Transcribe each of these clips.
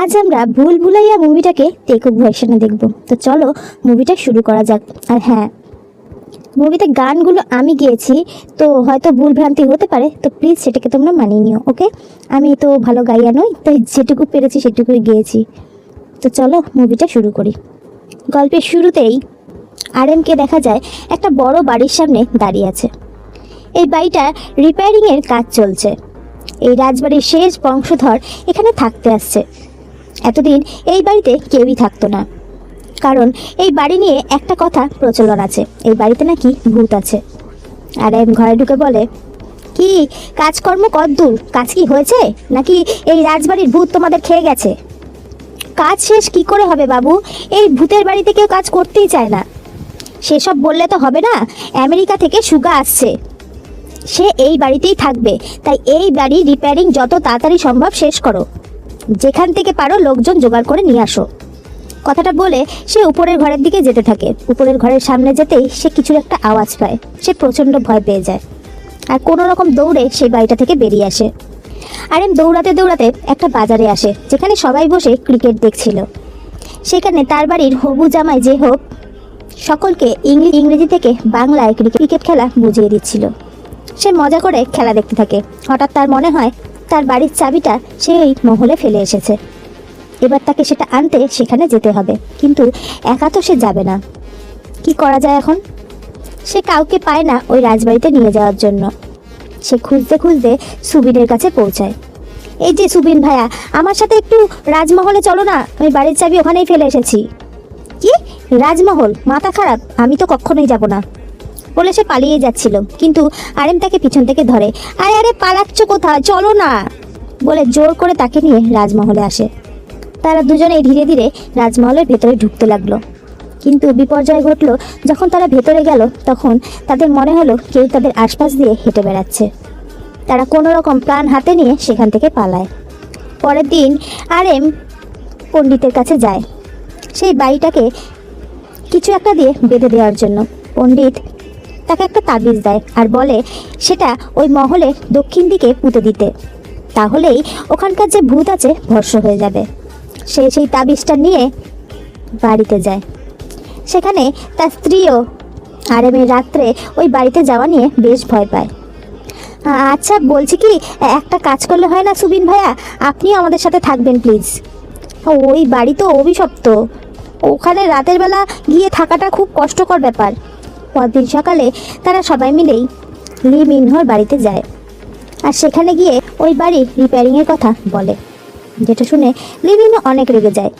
আজ আমরা ভুল ভুলাইয়া মুভিটাকে টেকঅফ ভার্সনে দেখব। তো চলো মুভিটা শুরু করা যাক। আর হ্যাঁ, মুভিতে গানগুলো আমি গেয়েছি, তো হয়তো ভুল ভ্রান্তি হতে পারে, তো প্লিজ সেটাকে তোমরা মানিয়ে নিও। ওকে, আমি তো ভালো গাইয়া নই, তাই যেটুকু পেরেছি সেটুকুই গেয়েছি। তো চলো মুভিটা শুরু করি। গল্পের শুরুতেই আরএমকে দেখা যায় একটা বড় বাড়ির সামনে দাঁড়িয়ে আছে। এই বাড়িটা রিপেয়ারিংয়ের কাজ চলছে। এই রাজবাড়ির শেষ বংশধর এখানে থাকতে আসছে। এতদিন এই বাড়িতে কেউই থাকতো না, কারণ এই বাড়ি নিয়ে একটা কথা প্রচলন আছে, এই বাড়িতে নাকি ভূত আছে। আর এম ঘরে ঢুকে বলে, কি কাজকর্ম কতদূর, কাজ কি হয়েছে, নাকি এই রাজবাড়ির ভূত তোমাদের খেয়ে গেছে? কাজ শেষ কি করে হবে বাবু, এই ভূতের বাড়িতে কেউ কাজ করতেই চায় না। সেসব বললে তো হবে না, আমেরিকা থেকে সুগা আসছে, সে এই বাড়িতেই থাকবে, তাই এই বাড়ি রিপেয়ারিং যত তাড়াতাড়ি সম্ভব শেষ করো, যেখান থেকে পারো লোকজন জোগাড় করে নিয়ে আসো। কথাটা বলে সে উপরের ঘরের দিকে যেতে থাকে। উপরের ঘরের সামনে যেতেই সে কিছুর একটা আওয়াজ পায়। সে প্রচণ্ড ভয় পেয়ে যায় আর কোনো রকম দৌড়ে সেই বাড়িটা থেকে বেরিয়ে আসে। আর এম দৌড়াতে দৌড়াতে একটা বাজারে আসে, যেখানে সবাই বসে ক্রিকেট দেখছিল। সেখানে তার বাড়ির হবু জামাই যে হোক সকলকে ইংরেজি থেকে বাংলায় ক্রিকেট খেলা বুঝিয়ে দিচ্ছিল। সে মজা করে খেলা দেখতে থাকে। হঠাৎ তার মনে হয় তার বাড়ির চাবিটা সে ওই মহলে ফেলে এসেছে। এবার তাকে সেটা আনতে সেখানে যেতে হবে, কিন্তু একা তো সে যাবে না। কি করা যায় এখন? সে কাউকে পায় না ওই রাজবাড়িতে নিয়ে যাওয়ার জন্য। সে খুঁজতে খুঁজতে সুবিনের কাছে পৌঁছায়। এই যে সুবিন ভাইয়া, আমার সাথে একটু রাজমহলে চলো না, আমি বাড়ির চাবি ওখানেই ফেলে এসেছি। কি রাজমহল, মাথা খারাপ, আমি তো কখনোই যাব না বলে সে পালিয়ে যাচ্ছিল, কিন্তু আরেম তাকে পিছন থেকে ধরে। আরে আরে পালাচ্ছ কোথায়, চলো না বলে জোর করে তাকে নিয়ে রাজমহলে আসে। তারা দুজনেই ধীরে ধীরে রাজমহলের ভেতরে ঢুকতে লাগলো। কিন্তু বিপর্যয় ঘটলো। যখন তারা ভেতরে গেল তখন তাদের মনে হলো কেউ তাদের আশপাশ দিয়ে হেঁটে বেড়াচ্ছে। তারা কোনো রকম প্রাণ হাতে নিয়ে সেখান থেকে পালায়। পরের দিন আরএম পণ্ডিতের কাছে যায় সেই বাড়িটাকে কিছু একটা দিয়ে বেঁধে দেওয়ার জন্য। পণ্ডিত তাকে একটা তাবিজ দেয় আর বলে সেটা ওই মহলের দক্ষিণ দিকে পুঁতে দিতে, তাহলেই ওখানকার যে ভূত আছে ভস্ম হয়ে যাবে। সে সেই তাবিজটা নিয়ে বাড়িতে যায়। সেখানে তার স্ত্রীও আরএমের রাত্রে ওই বাড়িতে যাওয়া নিয়ে বেশ ভয় পায়। আচ্ছা বলছি কি, একটা কাজ করলে হয় না সুবিন ভাইয়া, আপনিও আমাদের সাথে থাকবেন প্লিজ। ওই বাড়ি তো অভিশপ্ত, ওখানে রাতের বেলা গিয়ে থাকাটা খুব কষ্টকর ব্যাপার। পরদিন সকালে তারা সবাই মিলেই লি মিনহোর বাড়িতে যায় আর সেখানে গিয়ে ওই বাড়ি রিপেয়ারিংয়ের কথা বলে, যেটা শুনে লি মিনহো অনেক রেগে যায়।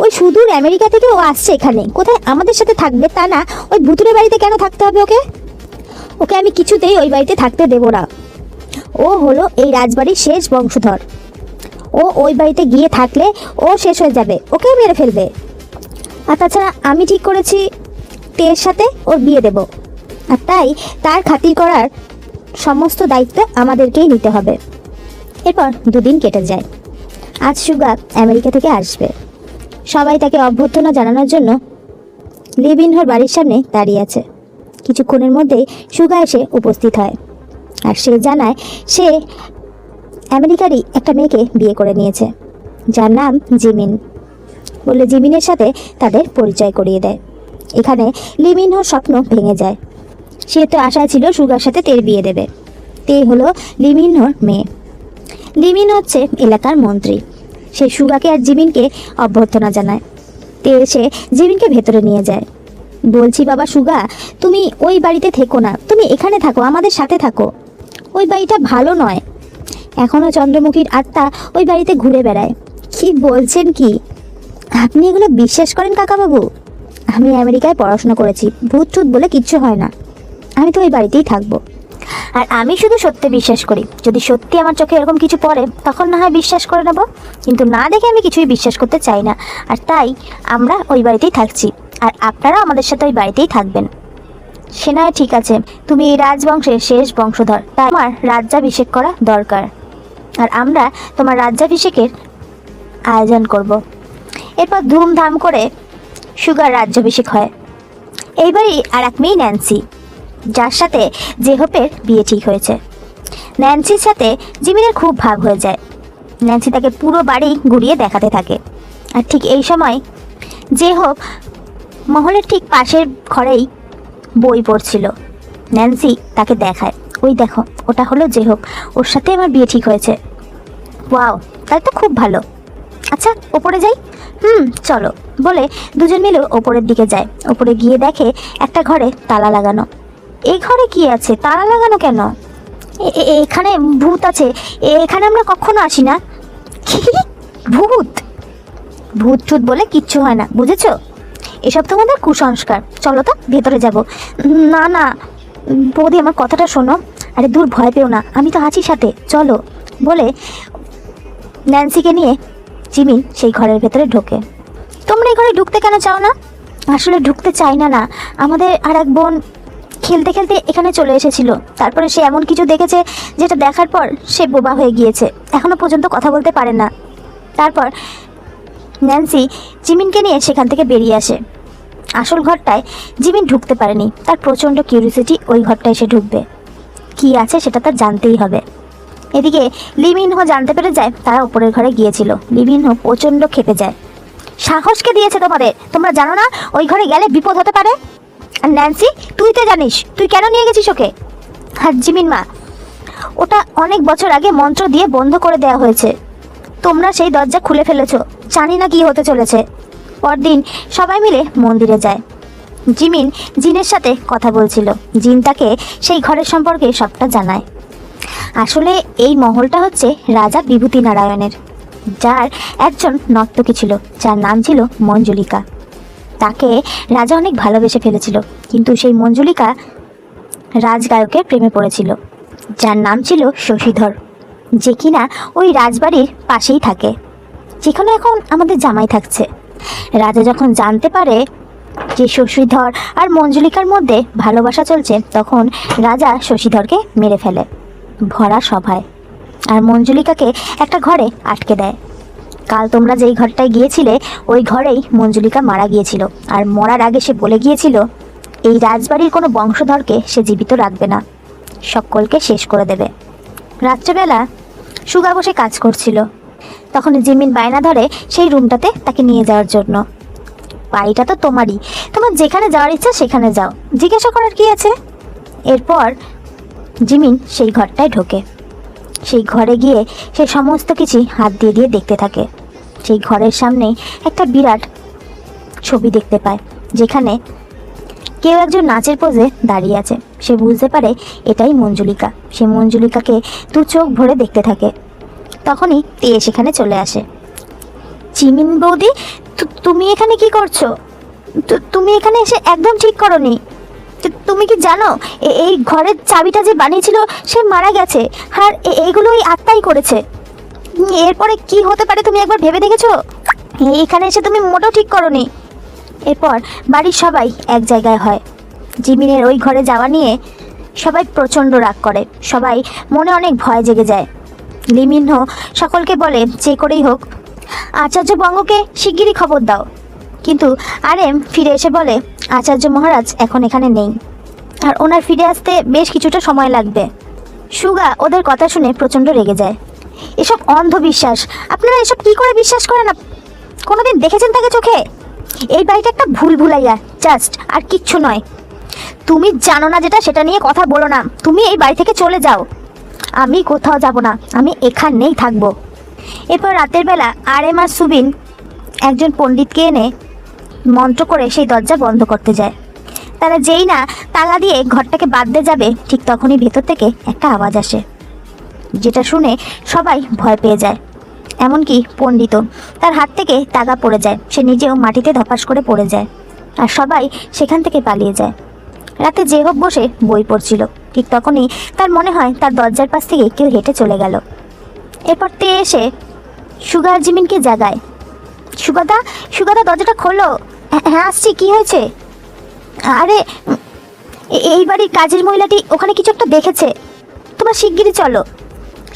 ওই সুদূর আমেরিকা থেকে ও আসছে এখানে, কোথায় আমাদের সাথে থাকবে তা না, ওই ভুতুরে বাড়িতে কেন থাকতে হবে ওকে? ওকে আমি কিছুতেই ওই বাড়িতে থাকতে দেব না। ও হলো এই রাজবাড়ির শেষ বংশধর, ও ওই বাড়িতে গিয়ে থাকলে ও শেষ হয়ে যাবে, ওকে মেরে ফেলবে। আর তাছাড়া আমি ঠিক করেছি তের সাথে ওর বিয়ে দেব, আর তাই তার খাতির করার সমস্ত দায়িত্ব আমাদেরকেই নিতে হবে। এরপর দুদিন কেটে যায়। আজ সুগা আমেরিকা থেকে আসবে। সবাই তাকে অভ্যর্থনা জানানোর জন্য লি মিনহোর বাড়ির সামনে দাঁড়িয়ে আছে। কিছুক্ষণের মধ্যেই সুগা এসে উপস্থিত হয় আর সে জানায় সে আমেরিকারই একটা মেয়েকে বিয়ে করে নিয়েছে, যার নাম জিমিন। বলে জিমিনের সাথে তাদের পরিচয় করিয়ে দেয়। এখানে লি মিনহোর স্বপ্ন ভেঙে যায়। সে তো আশায় ছিল সুগার সাথে তের বিয়ে দেবে। তে হলো লি মিনহোর মেয়ে। লি মিন হচ্ছে এলাকার মন্ত্রী। সে সুগাকে আর জিমিনকে অভ্যর্থনা জানায়। তে এসে জিমিনকে ভেতরে নিয়ে যায়। বলছি বাবা সুগা, তুমি ওই বাড়িতে থেকো না, তুমি এখানে থাকো, আমাদের সাথে থাকো। ওই বাড়িটা ভালো নয়, এখনও চন্দ্রমুখীর আত্মা ওই বাড়িতে ঘুরে বেড়ায়। কি বলছেন কি, আপনি এগুলো বিশ্বাস করেন কাকাবাবু? আমি আমেরিকায় পড়াশোনা করেছি, ভূত টুত বলে কিচ্ছু হয় না, আমি তো ওই বাড়িতেই থাকবো। আর আমি শুধু সত্যি বিশ্বাস করি, যদি সত্যি আমার চোখে এরকম কিছু পড়ে তখন না হয় বিশ্বাস করে নেব, কিন্তু না দেখে আমি কিছুই বিশ্বাস করতে চাই না। আর তাই আমরা ওই বাড়িতেই থাকছি, আর আপনারা আমাদের সাথে ওই বাড়িতেই থাকবেন। সে নয় ঠিক আছে, তুমি এই রাজবংশের শেষ বংশধর, তাই আমার রাজ্যাভিষেক করা দরকার, আর আমরা তোমার রাজ্যাভিষেকের আয়োজন করব। এরপর ধুমধাম করে সুগার রাজ্যাভিষেক হয়। এইবারই আর এক মেয়ে ন্যান্সি, যার সাথে জেহোপের বিয়ে ঠিক হয়েছে। ন্যান্সির সাথে জিমিনের খুব ভাব হয়ে যায়। ন্যান্সি তাকে পুরো বাড়ি ঘুরিয়ে দেখাতে থাকে। আর ঠিক এই সময় যে হোক মহলের ঠিক পাশের ঘরেই বই পড়ছিল। ন্যান্সি তাকে দেখায়, ওই দেখো ওটা হলো যে হোক, ওর সাথে আমার বিয়ে ঠিক হয়েছে। ওয়াও, তাই তো খুব ভালো। আচ্ছা ওপরে যাই। চলো বলে দুজন মিলে ওপরের দিকে যায়। ওপরে গিয়ে দেখে একটা ঘরে তালা লাগানো। এই ঘরে কি আছে, তালা লাগানো কেন? এখানে ভূত আছে, এখানে আমরা কখনো আসি না। ভূত ভূত টুত বলে কিচ্ছু হয় না, বুঝেছো? এসব তোমাদের কুসংস্কার। চলো তো ভেতরে যাব। না না বৌদি, আমার কথাটা শোনো। আরে দূর, ভয় পেও না, আমি তো আছি সাথে, চলো বলে ন্যান্সিকে নিয়ে জিমিন সেই ঘরের ভেতরে ঢোকে। তোমরা এই ঘরে ঢুকতে কেন চাও না? আসলে ঢুকতে চাই না না, আমাদের আর এক বোন খেলতে খেলতে এখানে চলে এসেছিল। তারপরে সে এমন কিছু দেখেছে যেটা দেখার পর সে বোবা হয়ে গিয়েছে, এখনো পর্যন্ত কথা বলতে পারে না। তারপর ন্যান্সি জিমিনকে নিয়ে সেখান থেকে বেরিয়ে আসে। আসল ঘরটায় জিমিন ঢুকতে পারেনি, তার প্রচণ্ড কিউরিওসিটি ওই ঘরটায় এসে ঢুকবে। কি আছে সেটা তার জানতেই হবে। এদিকে লিমিনহো জানতে পেরে যায় তারা উপরের ঘরে গিয়েছিল। লিমিনহো প্রচণ্ড খেপে যায়। সাহসকে দিয়েছে তোমাদের? তোমরা জানো না ওই ঘরে গেলে বিপদ হতে পারে? আর ন্যান্সি, তুই তো জানিস, তুই কেন নিয়ে গেছিস ওকে? আর জিমিন মা, ওটা অনেক বছর আগে মন্ত্র দিয়ে বন্ধ করে দেওয়া হয়েছে। তোমরা সেই দরজা খুলে ফেলেছো, জানি না কি হতে চলেছে। পরদিন সবাই মিলে মন্দিরে যায়। জিমিন জিনের সাথে কথা বলছিল। জিন তাকে সেই ঘরের সম্পর্কে সবটা জানায়। আসলে এই মহলটা হচ্ছে রাজা বিভূতি নারায়ণের, যার একজন নর্তকী ছিল যার নাম ছিল মঞ্জুলিকা। তাকে রাজা অনেক ভালোবেসে ফেলেছিল, কিন্তু সেই মঞ্জুলিকা রাজগায়কের প্রেমে পড়েছিল যার নাম ছিল শশীধর, যে কিনা ওই রাজবাড়ির পাশেই থাকে, যেখানে এখন আমাদের জামাই থাকছে। রাজা যখন জানতে পারে যে শশীধর আর মঞ্জুলিকার মধ্যে ভালোবাসা চলছে, তখন রাজা শশীধরকে মেরে ফেলে ভরা সভায়, আর মঞ্জুলিকাকে একটা ঘরে আটকে দেয়। কাল তোমরা যেই ঘরটায় গিয়েছিলে ওই ঘরেই মঞ্জুলিকা মারা গিয়েছিল, আর মরার আগে সে বলে গিয়েছিল এই রাজবাড়ির কোনো বংশধরকে সে জীবিত রাখবে না, সকলকে শেষ করে দেবে। রাত্রেবেলা সুগা বসে কাজ করছিল, তখন জিমিন বায়না ধরে সেই রুমটাতে তাকে নিয়ে যাওয়ার জন্য। বাড়িটা তো তোমারই, তোমার যেখানে যাওয়ার ইচ্ছা সেখানে যাও, জিজ্ঞাসা করার কি আছে। এরপর জিমিন সেই ঘরটায় ঢোকে। সেই ঘরে গিয়ে সে সমস্ত কিছু হাত দিয়ে দিয়ে দেখতে থাকে। সেই ঘরের সামনে একটা বিরাট ছবি দেখতে পায়, যেখানে কেউ একজন নাচের পোজে দাঁড়িয়ে আছে। সে বুঝতে পারে এটাই মঞ্জুলিকা। সে মঞ্জুলিকাকে দু চোখ ভরে দেখতে থাকে। তখনই তে সেখানে চলে আসে। জিমিন বৌদি, তুমি এখানে কি করছো? তুমি এখানে এসে একদম ঠিক করনি। তুমি কি জানো এই ঘরের চাবিটা যে বানিয়েছিল সে মারা গেছে, আর এইগুলো ওই আত্মাই করেছে। এরপরে কি হতে পারে তুমি একবার ভেবে দেখেছো? এখানে এসে তুমি মোটেও ঠিক করনি। এরপর বাড়ির সবাই এক জায়গায় হয়। জিমিনের ওই ঘরে যাওয়া নিয়ে সবাই প্রচণ্ড রাগ করে, সবাই মনে অনেক ভয় জেগে যায়। লিমিনহো সকলকে বলে যে করেই হোক আচার্য বঙ্গকে শিগগিরই খবর দাও। কিন্তু আরএম ফিরে এসে বলে আচার্য মহারাজ এখন এখানে নেই, আর ওনার ফিরে আসতে বেশ কিছুটা সময় লাগবে। সুগা ওদের কথা শুনে প্রচণ্ড রেগে যায়। এসব অন্ধবিশ্বাস, আপনারা এসব কি করে বিশ্বাস করেন? না কোনোদিন দেখেছেন তাকে চোখে? এই বাড়িটা একটা ভুল ভুলাইয়া, জাস্ট, আর কিচ্ছু নয়। তুমি জানো না যেটা সেটা নিয়ে কথা বলো না। তুমি এই বাড়ি থেকে চলে যাও। আমি কোথাও যাব না, আমি এখানেই থাকবো। এরপর রাতের বেলা আরএম আর সুবিন একজন পণ্ডিতকে এনে মন্ত্র করে সেই দরজা বন্ধ করতে যায়। তারা যেই না তালা দিয়ে ঘরটাকে বাঁধতে যাবে, ঠিক তখনই ভেতর থেকে একটা আওয়াজ আসে, যেটা শুনে সবাই ভয় পেয়ে যায়। এমনকি পণ্ডিতও, তার হাত থেকে তাগা পড়ে যায়, সে নিজেও মাটিতে ধপাস করে পড়ে যায়, আর সবাই সেখান থেকে পালিয়ে যায়। রাতে যে হোক বসে বই পড়ছিল, ঠিক তখনই তার মনে হয় তার দরজার পাশ থেকে কেউ হেঁটে চলে গেল। এরপর তে এসে সুগা আর জিমিনকে জাগায়। সুগাদা, সুগাদা দরজাটা খোলো। হ্যাঁ আসছি, কি হয়েছে? আরে এই বাড়ির কাজের মহিলাটি ওখানে কিছু একটা দেখেছে, তোমরা শিগগিরই চলো।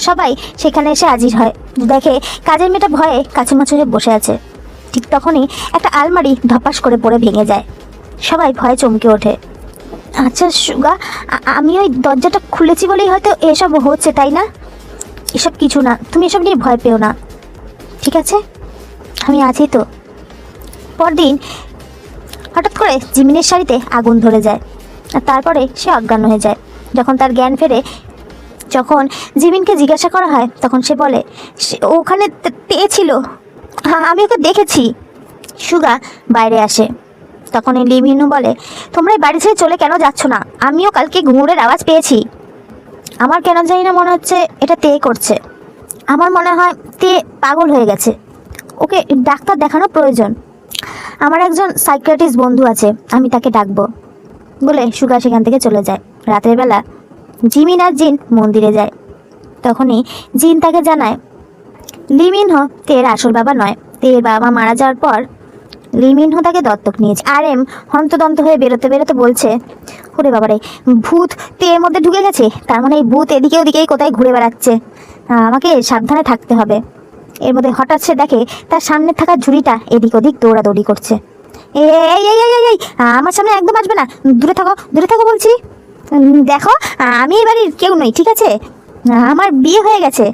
সবাই সেখানে এসে হাজির হয়। দেখে কাজের মেয়েটা ভয়ে কাছুমাছু হয়ে বসে আছে। ঠিক তখনই একটা আলমারি ধপাস করে পড়ে ভেঙে যায়। সবাই ভয়ে চমকে ওঠে। আচ্ছা সুগা, আমি ওই দরজাটা খুলেছি বলেই হয়তো এসব হচ্ছে, তাই না? এসব কিছু না, তুমি এসব নিয়ে ভয় পেও না, ঠিক আছে, আমি আছি তো। পরদিন হঠাৎ করে জিমিনের শাড়িতে আগুন ধরে যায়, আর তারপরে সে অজ্ঞান হয়ে যায়। যখন তার জ্ঞান ফেরে, যখন জিমিনকে জিজ্ঞাসা করা হয়, তখন সে বলে সে ওখানে ছিল, আমি ওকে দেখেছি। সুগা বাইরে আসে, তখন এই লিমিনু বলে, তোমরা এই বাড়ি ছেড়ে চলে কেন যাচ্ছ না? আমিও কালকে ঘুঙুরের আওয়াজ পেয়েছি। আমার কেন জানি না মনে হচ্ছে এটা তে করছে। আমার মনে হয় তে পাগল হয়ে গেছে, ওকে ডাক্তার দেখানো প্রয়োজন। আমার একজন সাইকিয়াট্রিস্ট বন্ধু আছে, আমি তাকে ডাকবো বলে সুগা সেখান থেকে চলে যায়। রাতের বেলা জিমিন আর জিন মন্দিরে যায়। তখনই জিন তাকে জানায় লিমিনহ তের আসল বাবা নয়, তের বাবা মারা যাওয়ার পর লিমিনহ তাকে দত্তক নিয়েছে। আর এম হন্তদন্ত হয়ে বেরোতে বেরোতে বলছে, ওরে বাবারে, ভূত তের মধ্যে ঢুকে গেছে, তার মানে এই ভূত এদিকে ওদিকেই কোথায় ঘুরে বেড়াচ্ছে, আমাকে সাবধানে থাকতে হবে। এর মধ্যে হঠাৎ সে দেখে তার সামনে থাকা ঝুড়িটা এদিক ওদিক দৌড়াদৌড়ি করছে। এই এই এই এই এই আমার সামনে একদম আসবে না, দূরে থাকো, দূরে থাকো বলছি। দেখো, আমি এই বাড়ির কেউ নই, ঠিক আছে, আমার বিয়ে হয়ে গেছে,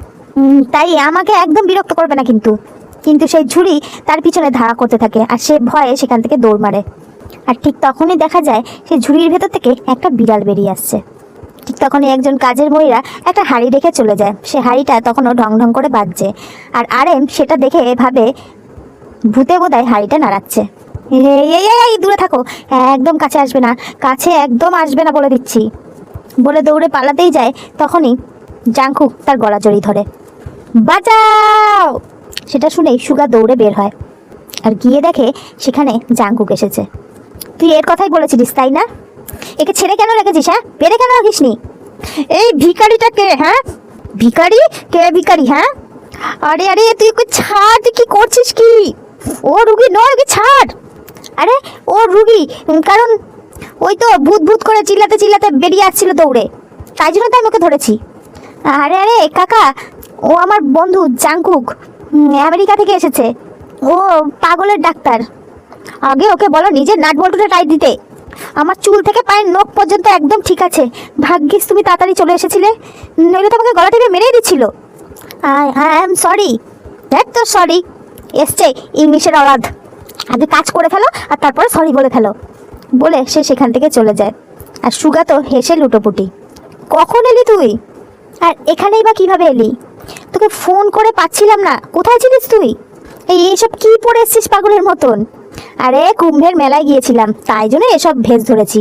তাই আমাকে একদম বিরক্ত করবে না। কিন্তু কিন্তু সেই ঝুড়ি তার পিছনে ধাওয়া করতে থাকে, আর সে ভয়ে সেখান থেকে দৌড় মারে। আর ঠিক তখনই দেখা যায় সেই ঝুড়ির ভেতর থেকে একটা বিড়াল বেরিয়ে আসছে। ঠিক তখনই একজন কাজের মহিলা একটা হাঁড়ি রেখে চলে যায়। সে হাঁড়িটা তখনও ঢং ঢং করে বাজছে, আর আরএম সেটা দেখে ভাবে ভূতে বোধহয় হাঁড়িটা নাড়াচ্ছে। এই দূরে থাকো, একদম কাছে আসবে না, কাছে একদম আসবে না বলে দিচ্ছি। বলে দৌড়ে পালাতেই যায়, তখনই জাংকুক তার গলা জড়িয়ে ধরে, বাঁচাও। সেটা শুনেই সুগা দৌড়ে বের হয়, আর গিয়ে দেখে সেখানে জাংকুক এসেছে। তুই এর কথাই বলেছিলিস তাই না? একে ছেড়ে কেন রেখেছিস? হ্যাঁ, বেড়ে কেন রাখিসনি? এই ভিখারিটা কে? হ্যাঁ, ভিখারি কে? ভিখারি? হ্যাঁ, আরে আরে তুই ওকে ছাড়, তুই কি করছিস কি? ও রুগী নয়, ওকে ছাড়। আরে ও রুগী, কারণ ওই তো ভূত ভূত করে চিল্লাতে চিল্লাতে বেরিয়ে আসছিল দৌড়ে, তাই জন্য তো আমি ওকে ধরেছি। আরে আরে কাকা, ও আমার বন্ধু জাংকুক, আমেরিকা থেকে এসেছে, ও পাগলের ডাক্তার। আগে ওকে বলো নিজের নাট বল্টুটা টাইট দিতে। আমার চুল থেকে পায়ের নখ পর্যন্ত একদম ঠিক আছে, ভাগ্যিস তুমি তাড়াতাড়ি চলে এসেছিলে, নইলে তোমাকে গলা টিপে মেরেই দিচ্ছিল। I am sorry. দেখ তো সরি এসছে ইংলিশের অলাদ, আগে কাজ করে ফেলো আর তারপরে সরি বলে ফেলো। বলে সে সেখান থেকে চলে যায়। আর সুগা তো হেসে লুটোপুটি, কখন এলি তুই? আর এখানেই বা কিভাবে এলি? তোকে ফোন করে পাচ্ছিলাম না, কোথায় ছিলিস তুই? এইসব কি পরে এসছিস পাগলের মতন? আরে কুম্ভের মেলায় গিয়েছিলাম, তাই জন্য এসব ভেজ ধরেছি।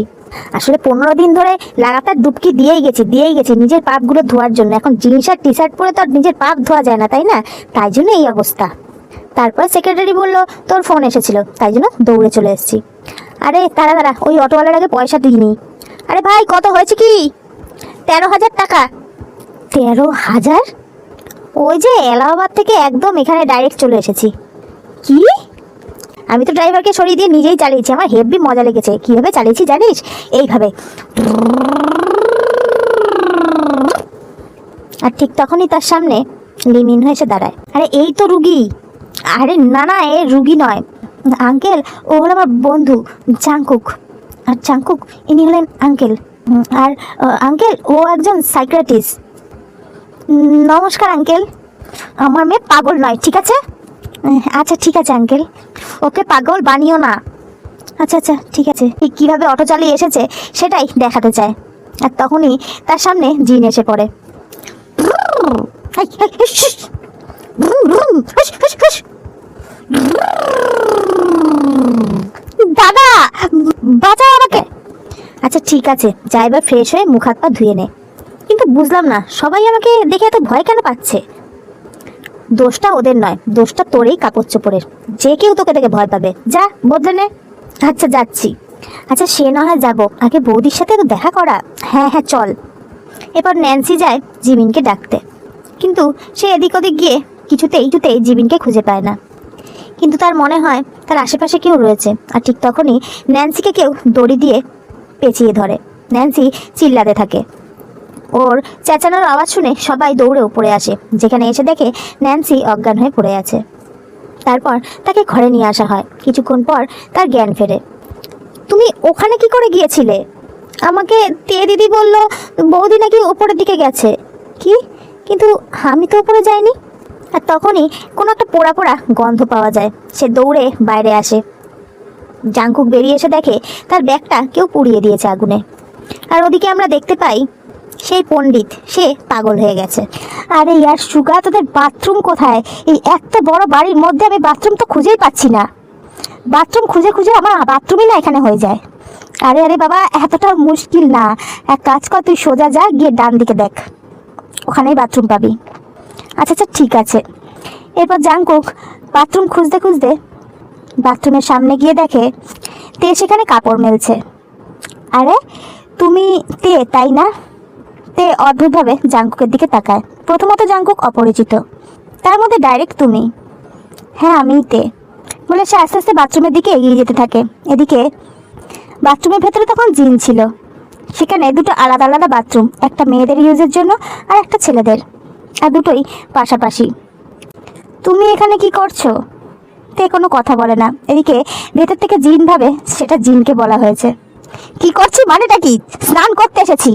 আসলে 15 দিন ধরে লাগাতার ডুবকি দিয়েই গেছি নিজের পাপগুলো ধোয়ার জন্য। এখন জিন্স আর টি শার্ট পরে তো আর নিজের পাপ ধোয়া যায় না, তাই না? তাই জন্য এই অবস্থা। তারপর সেক্রেটারি বললো তোর ফোন এসেছিল, তাই জন্য দৌড়ে চলে এসেছি। আরে দাঁড়া, ওই অটোওয়ালার আগে পয়সা দিইনি। আরে ভাই, কত হয়েছে কি? 13,000 টাকা। 13,000? ওই যে এলাহাবাদ থেকে একদম এখানে ডাইরেক্ট চলে এসেছি। কি? আমি তো ড্রাইভারকে সরিয়ে দিয়ে নিজেই চালিয়েছি, আমার হেভি মজা লেগেছে। কিভাবে চালিয়েছি জানিস? এইভাবে। আর ঠিক তখনই তার সামনে লিমিন হয়ে এসে দাঁড়ায়। আরে এই তো রুগী। আরে না, এ রুগী নয় আঙ্কেল, ও হলো আমার বন্ধু জাংকুক। আর জাংকুক ইনি হলেন আঙ্কেল। আর আঙ্কেল ও একজন সাইকিয়াট্রিস্ট। নমস্কার আঙ্কেল, আমার মেয়ে পাগল নয়, ঠিক আছে? আচ্ছা ঠিক আছে আঙ্কেল, ওকে পাগল বানিও না। আচ্ছা ঠিক আছে। কীভাবে অটো চালিয়ে এসেছে সেটাই দেখাতে চায়। আর তখনই তার সামনে জিন এসে পড়ে। দাদা বাঁচাও আমাকে। আচ্ছা ঠিক আছে, যা এবার ফ্রেশ হয়ে মুখ হাত পা ধুয়ে নে। কিন্তু বুঝলাম না, সবাই আমাকে দেখে এত ভয় কেন পাচ্ছে? দোষটা ওদের নয়, দোষটা তোরই কাপড় চোপড়ের। যে কেউ তোকে দেখে ভয় পাবে, যা বদলে নে। আচ্ছা যাচ্ছি। আচ্ছা সে না হয় যাবো, আগে বৌদির সাথে তো দেখা করা। হ্যাঁ চল। এরপর ন্যান্সি যায় জিমিনকে ডাকতে, কিন্তু সে এদিক ওদিক গিয়ে কিছুতেই জিমিনকে খুঁজে পায় না। কিন্তু তার মনে হয় তার আশেপাশে কেউ রয়েছে। আর ঠিক তখনই ন্যান্সিকে কেউ দড়ি দিয়ে পেঁচিয়ে ধরে। ন্যান্সি চিল্লাতে থাকে। ওর চেঁচানোর আওয়াজ শুনে সবাই দৌড়ে উপরে আসে, যেখানে এসে দেখে ন্যান্সি অজ্ঞান হয়ে পড়ে আছে। তারপর তাকে ঘরে নিয়ে আসা হয়। কিছুক্ষণ পর তার জ্ঞান ফেরে। তুমি ওখানে কি করে গিয়েছিলে? আমাকে তে দিদি বলল বৌদি নাকি ওপরের দিকে গেছে। কি? কিন্তু আমি তো উপরে যাইনি। আর তখনই কোনো একটা পোড়া পোড়া গন্ধ পাওয়া যায়। সে দৌড়ে বাইরে আসে। জাংকুক বেরিয়ে এসে দেখে তার ব্যাগটা কেউ পুড়িয়ে দিয়েছে আগুনে। আর ওদিকে আমরা দেখতে পাই সেই পণ্ডিত সে পাগল হয়ে গেছে। আরে ইয়ার সুগা, তোদের বাথরুম কোথায়? এই এত বড় বাড়ির মধ্যে আমি বাথরুম তো খুঁজেই পাচ্ছি না। বাথরুম খুঁজে খুঁজে আমার বাথরুমই না এখানে হয়ে যায়। আরে আরে বাবা, এতটা মুশকিল না। এক কাজ কর, তুই সোজা যা, গিয়ে ডান দিকে দেখ, ওখানেই বাথরুম পাবি। আচ্ছা আচ্ছা ঠিক আছে। এরপর জাংকুক বাথরুম খুঁজতে খুঁজতে বাথরুমের সামনে গিয়ে দেখে তে সেখানে কাপড় মেলছে। আরে তুমি তে, তাই না? তে অদ্ভুতভাবে জাংকুকের দিকে তাকায়। প্রথমত জাংকুক অপরিচিত, তার মধ্যে ডাইরেক্ট তুমি। হ্যাঁ আমিই তে বলে সে আস্তে আস্তে বাথরুমের দিকে এগিয়ে যেতে থাকে। এদিকে বাথরুমের ভেতরে তখন জিন ছিল। সেখানে দুটো আলাদা আলাদা বাথরুম, একটা মেয়েদের ইউজের জন্য আর একটা ছেলেদের, আর দুটোই পাশাপাশি। তুমি এখানে কি করছো? তে কোনো কথা বলে না। এদিকে ভেতর থেকে জিন ভাবে সেটা জিনকে বলা হয়েছে। কি করছি মানেটা কি? স্নান করতে এসেছি।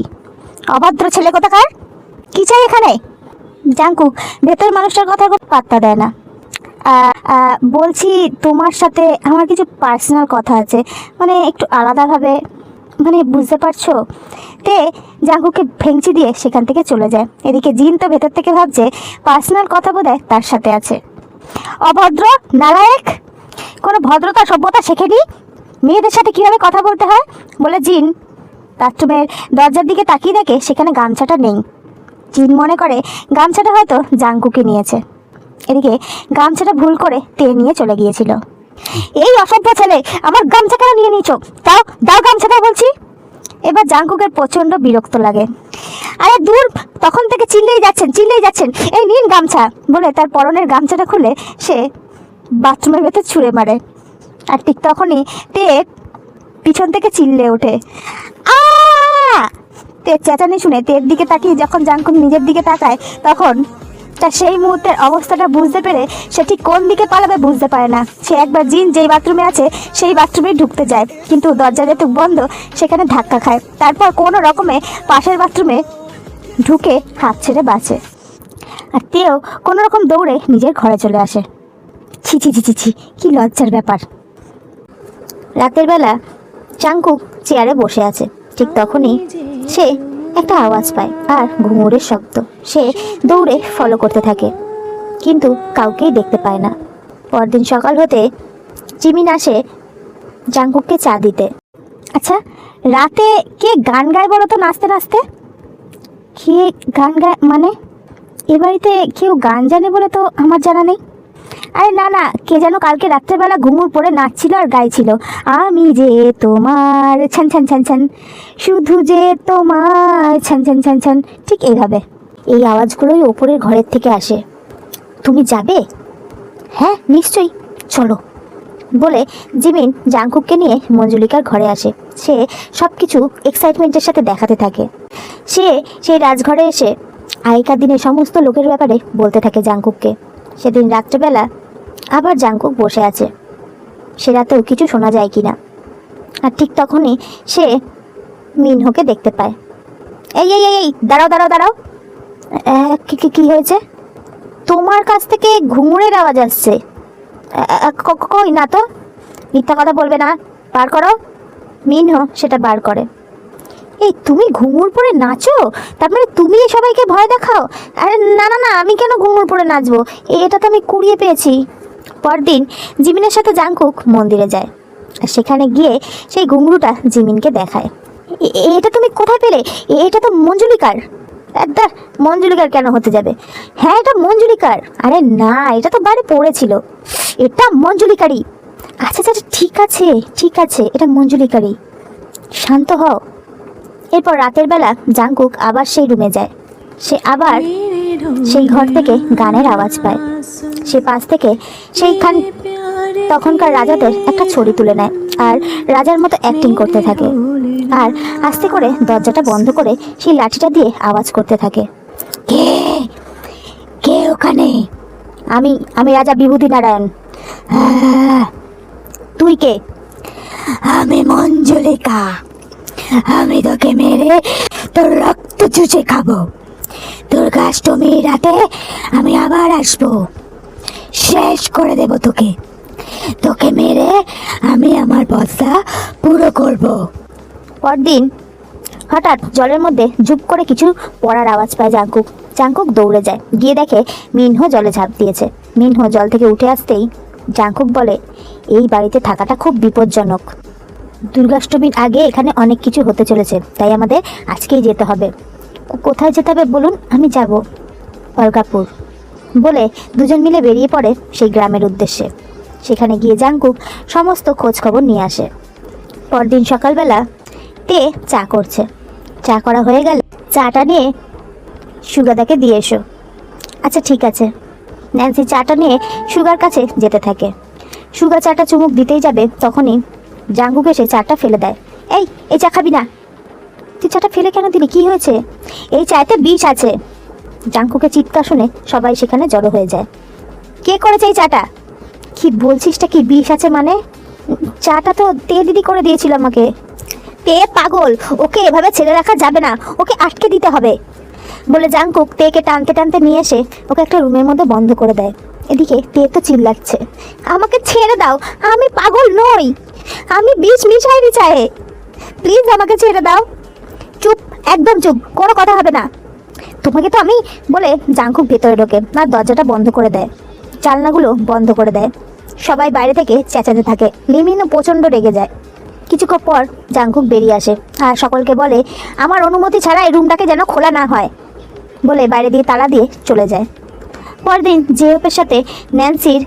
অভদ্র ছেলে কোথাকার, কি চাই এখানে? জাংকুক ভেতর মানুষটার কথা পাত্তা দেয় না। বলছি তোমার সাথে আমার কিছু পার্সোনাল কথা আছে, মানে একটু আলাদাভাবে, মানে বুঝতে পারছো? তে জাংকুককে ভেঙচি দিয়ে সেখান থেকে চলে যায়। এদিকে জিন তো ভেতর থেকে ভাবছে পার্সোনাল কথা বোধহয় তার সাথে আছে। অভদ্র নালায়েক, কোনো ভদ্রতা সভ্যতা শেখেনি, মেয়েদের সাথে কিভাবে কথা বলতে হয় বলে জিন বাথরুমের দরজার দিকে তাকিয়ে দেখে সেখানে গামছাটা নেই। জিন মনে করে গামছাটা হয়তো জাংকুকে নিয়েছে। এদিকে গামছাটা ভুল করে তে নিয়ে চলে গিয়েছিল। এই অসভ্য ছেলে, আমার গামছা কেন নিয়ে নিয়েছো? দাও দাও গামছাটা বলছি। এবার জাংকুকের প্রচণ্ড বিরক্ত লাগে। আরে দূর, তখন থেকে চিল্লেই যাচ্ছেন, এই নিন গামছা বলে তার পরনের গামছাটা খুলে সে বাথরুমের ভেতর ছুঁড়ে মারে। আর ঠিক তখনই তে পিছন থেকে চিল্লে ওঠে, আ! তে চেঁচানি শুনে তের দিকে তাকিয়ে যখন জাংকুক নিজের দিকে তাকায়, তখন তার সেই মুহূর্তের অবস্থাটা বুঝতে পেরে সে ঠিক কোন দিকে পালাবে বুঝতে পারে না। সে একবার জিন যেই বাথরুমে আছে সেই বাথরুমে ঢুকতে যায়, কিন্তু দরজা যেহেতু বন্ধ সেখানে ধাক্কা খায়। তারপর কোনো রকমে পাশের বাথরুমে ঢুকে হাত ছেড়ে বাঁচে। আর তেও কোনো রকম দৌড়ে নিজের ঘরে চলে আসে। ছি ছি ছি ছি ছি, কি লজ্জার ব্যাপার। রাতের বেলা জাংকুক চেয়ারে বসে আছে। ঠিক তখনই সে একটা আওয়াজ পায় আর ঘুঙুরের শব্দ। সে দৌড়ে ফলো করতে থাকে, কিন্তু কাউকেই দেখতে পায় না। পরদিন সকাল হতে জিমিন আসে জাংকুককে চা দিতে। আচ্ছা, রাতে কে গান গায় বলো তো নাচতে নাচতে? কে গান গায় মানে? এ বাড়িতে কেউ গান জানে বলে তো আমার জানা নেই। আরে না না, কে যেন কালকে রাত্রেবেলা ঘুঙুর পরে নাচছিল আর গাইছিল, আমি যে তোমার ছান ছান ছান ছান, শুধু যে তোমার ছান ছান ছান ছান, ঠিক এইভাবে। এই আওয়াজগুলোই ওপরের ঘরের থেকে আসে। তুমি যাবে? হ্যাঁ নিশ্চয়ই, চলো বলে জিমিন জাংকুককে নিয়ে মঞ্জুলিকার ঘরে আসে। সে সব কিছু এক্সাইটমেন্টের সাথে দেখাতে থাকে। সে সেই রাজঘরে এসে আগেকার দিনের সমস্ত লোকের ব্যাপারে বলতে থাকে জাংকুককে। সেদিন রাত্রেবেলা আবার জাংকুক বসে আছে, সে রাতেও কিছু শোনা যায় কিনা। আর ঠিক তখনই সে মিনহোকে দেখতে পায়। এই এই এই দাঁড়াও দাঁড়াও দাঁড়াও, কি হয়েছে? তোমার কাছ থেকে ঘুঙুরের আওয়াজ আসছে। কই না তো, মিথ্যা কথা বলবে না, বার করো। মিনহো সেটা বার করে। এই তুমি ঘুঙুর পরে নাচো, তার মানে তুমি সবাইকে ভয় দেখাও? আরে না না না, আমি কেন ঘুঙুর পরে নাচবো, এটা তো আমি কুড়িয়ে পেয়েছি। পরদিন জিমিনের সাথে জাংকুক মন্দিরে যায়, আর সেখানে গিয়ে সেই ঘুঙরুটা জিমিনকে দেখায়। এটা তুমি কোথায় পেলে? এটা তো মঞ্জুলিকার। একদম মঞ্জুলিকার কেন হতে যাবে? হ্যাঁ এটা মঞ্জুলিকার। আরে না, এটা তো বাড়ি পড়েছিল, এটা মঞ্জুলিকারই। আচ্ছা আচ্ছা ঠিক আছে, এটা মঞ্জুলিকারই, শান্ত হও। এরপর রাতের বেলা জাংকুক আবার সেই রুমে যায়। সে আবার সেই ঘর থেকে গানের আওয়াজ পায়। সে পাশ থেকে সেইখান তখনকার রাজাদের একটা ছড়ি তুলে নেয় আর রাজার মতো অ্যাক্টিং করতে থাকে। আর আস্তে করে দরজাটা বন্ধ করে সেই লাঠিটা দিয়ে আওয়াজ করতে থাকে। কে কে ওখানে? আমি রাজা বিভূতি নারায়ণ। তুই কে? আমি মঞ্জুলিকা। আমি তোকে মেরে তোর রক্ত চুষে খাবো। দুর্গাষ্টমীর রাতে আমি আবার আসবো, শেষ করে দেব তোকে, তোকে মেরে আমি আমার বস্তা পুরো করব। পরদিন হঠাৎ জলের মধ্যে ঝুপ করে কিছু পড়ার আওয়াজ পায় জাংকুক। জাংকুক দৌড়ে যায়, গিয়ে দেখে মিনহো জলে ঝাঁপ দিয়েছে। মিনহো জল থেকে উঠে আসতেই জাংকুক বলে, এই বাড়িতে থাকাটা খুব বিপজ্জনক। দুর্গাষ্টমীর আগে এখানে অনেক কিছু হতে চলেছে, তাই আমাদের আজকেই যেতে হবে। কোথায় যেতে হবে বলুন, আমি যাব অলকাপুর। বলে দুজন মিলে বেরিয়ে পড়ে সেই গ্রামের উদ্দেশ্যে। সেখানে গিয়ে জাংকুক সমস্ত খোঁজ খবর নিয়ে আসে। পরদিন সকালবেলা তে চা করছে। চা করা হয়ে গেল চাটা নিয়ে সুগাদাকে দিয়ে এসো। আচ্ছা ঠিক আছে। ন্যান্সি চাটা নিয়ে সুগার কাছে যেতে থাকে। সুগা চাটা চুমুক দিতেই যাবে, তখনই জাংকুক এসে চাটা ফেলে দেয়। এই চা খাবি না? তুই চাটা ফেলে কেন দিলি, কি হয়েছে? এই চাতে বিষ আছে। জাংকুকের চিৎকার শুনে সবাই সেখানে জড়ো হয়ে যায়। কে করেছে এই চাটা? কি বলছিসটা, কি বিষ আছে মানে? চাটা তো তে দিদি করে দিয়েছিল আমাকে। তে পাগল, ওকে এভাবে ছেড়ে রাখা যাবে না, ওকে আটকে দিতে হবে। বলে জাংকুক তেকে টানতে টানতে নিয়ে এসে ওকে একটা রুমের মধ্যে বন্ধ করে দেয়। এদিকে তে তো চিল্লাচ্ছে, আমাকে ছেড়ে দাও, আমি পাগল নই, আমি বিষ মিশাইনি চায়ে, প্লিজ আমাকে ছেড়ে দাও। চুপ, একদম চুপ, কোনো কথা হবে না, তোমাকে তো আমি। বলে জাংকুক ভেতরে ঢোকে আর দরজাটা বন্ধ করে দেয়, জানলাগুলো বন্ধ করে দেয়। সবাই বাইরে থেকে চেঁচাতে থাকে। লিমিনও প্রচণ্ড রেগে যায়। কিছুক্ষণ পর জাংকুক বেরিয়ে আসে আর সকলকে বলে, আমার অনুমতি ছাড়া এই রুমটাকে যেন খোলা না হয়। বলে বাইরে দিয়ে তালা দিয়ে চলে যায়। পরদিন জেহপের সাথে ন্যান্সির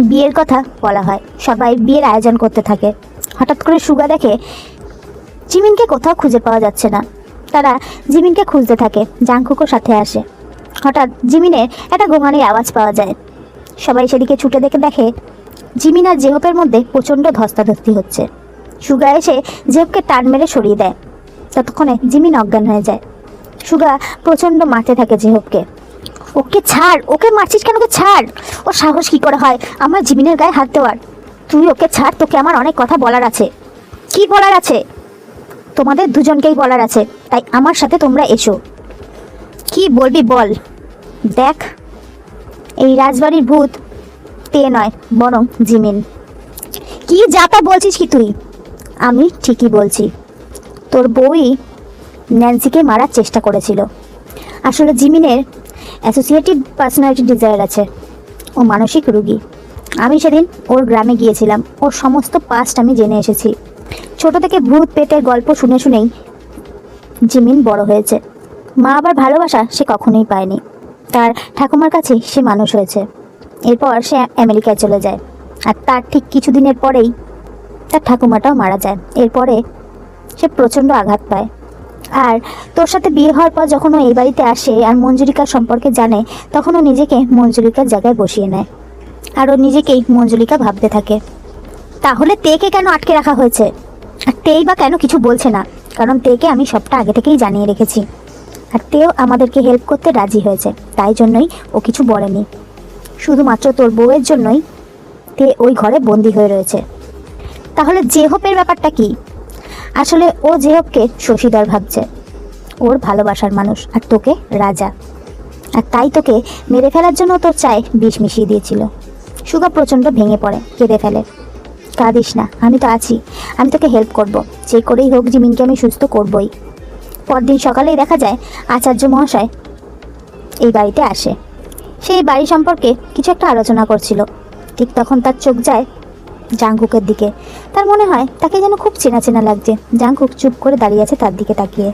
বিয়ের কথা বলা হয়। সবাই বিয়ের আয়োজন করতে থাকে। হঠাৎ করে সুগা দেখে জিমিনকে কোথাও খুঁজে পাওয়া যাচ্ছে না। তারা জিমিনকে খুঁজতে থাকে। জাংকুকও সাথে আসে। হঠাৎ জিমিনের একটা গোঙানির আওয়াজ পাওয়া যায়। সবাই সেদিকে ছুটে দেখে জিমিন আর জেহপের মধ্যে প্রচণ্ড ধস্তাধস্তি হচ্ছে। সুগা এসে জেহপকে টান মেরে সরিয়ে দেয়। ততক্ষণে জিমিন অজ্ঞান হয়ে যায়। সুগা প্রচণ্ড মারতে থাকে জেহপকে। ওকে ছাড়, ওকে মারছিস কেন? ওকে ছাড়, ও সাহস কি করে হয় আমার জিমিনের গায়ে হাত দেওয়ার? তুই ওকে ছাড়, তোকে আমার অনেক কথা বলার আছে। কি বলার আছে? তোমাদের দুজনকেই বলার আছে, তাই আমার সাথে তোমরা এসো। কি বলবি বল। দেখ, এই রাজবাড়ির ভূত তে নয়, বরং জিমিন। কি যাতা বলছিস কি তুই? আমি ঠিকই বলছি, তোর বউই ন্যান্সিকে মারার চেষ্টা করেছিল। আসলে জিমিনের অ্যাসোসিয়েটিভ পার্সোনালিটি ডিসঅর্ডার আছে, ও মানসিক রোগী। আমি সেদিন ওর গ্রামে গিয়েছিলাম, ওর সমস্ত পাস্ট আমি জেনে এসেছি। ছোট থেকে ভূত পেটের গল্প শুনে শুনেই জিমিন বড় হয়েছে। মা আবার ভালোবাসা সে কখনোই পায়নি। তার ঠাকুমার কাছে সে মানুষ হয়েছে। এরপর সে আমেরিকায় চলে যায়, আর তার ঠিক কিছুদিনের পরেই তার ঠাকুমাটাও মারা যায়। এরপরে সে প্রচণ্ড আঘাত পায়। আর তোর সাথে বিয়ে হওয়ার পর যখন ও এই বাড়িতে আসে আর মঞ্জুলিকার সম্পর্কে জানে, তখন ও নিজেকে মঞ্জুলিকার জায়গায় বসিয়ে নেয়, আর ও নিজেকেই মঞ্জুলিকা ভাবতে থাকে। তাহলে তেকে কেন আটকে রাখা হয়েছে? আর তেই বা কেন কিছু বলছে না? কারণ তেকে আমি সবটা আগে থেকেই জানিয়ে রেখেছি, আর তেও আমাদেরকে হেল্প করতে রাজি হয়েছে, তাই জন্যই ও কিছু বলেনি। শুধুমাত্র তোর বউয়ের জন্যই তে ওই ঘরে বন্দি হয়ে রয়েছে। তাহলে জেহপের ব্যাপারটা কি? আসলে ও জেহপকে শশীধর ভাবছে, ওর ভালোবাসার মানুষ, আর তোকে রাজা। আর তাই তোকে মেরে ফেলার জন্য তোর চায়ে বিষ মিশিয়ে দিয়েছিল। সুগা প্রচণ্ড ভেঙে পড়ে, কেঁদে ফেলে। কাঁদিস না, আমি তো আছি, আমি তোকে হেল্প করব, যে করেই হোক জিমিনকে আমি সুস্থ করবই। পরদিন সকালেই দেখা যায় আচার্য মহাশয় এই বাড়িতে আসে। সেই বাড়ি সম্পর্কে কিছু একটা আলোচনা করছিল। ঠিক তখন তার চোখ যায় জাংকুকের দিকে। তার মনে হয় তাকে যেন খুব চেনা চেনা লাগছে। জাংকুক চুপ করে দাঁড়িয়ে আছে তার দিকে তাকিয়ে।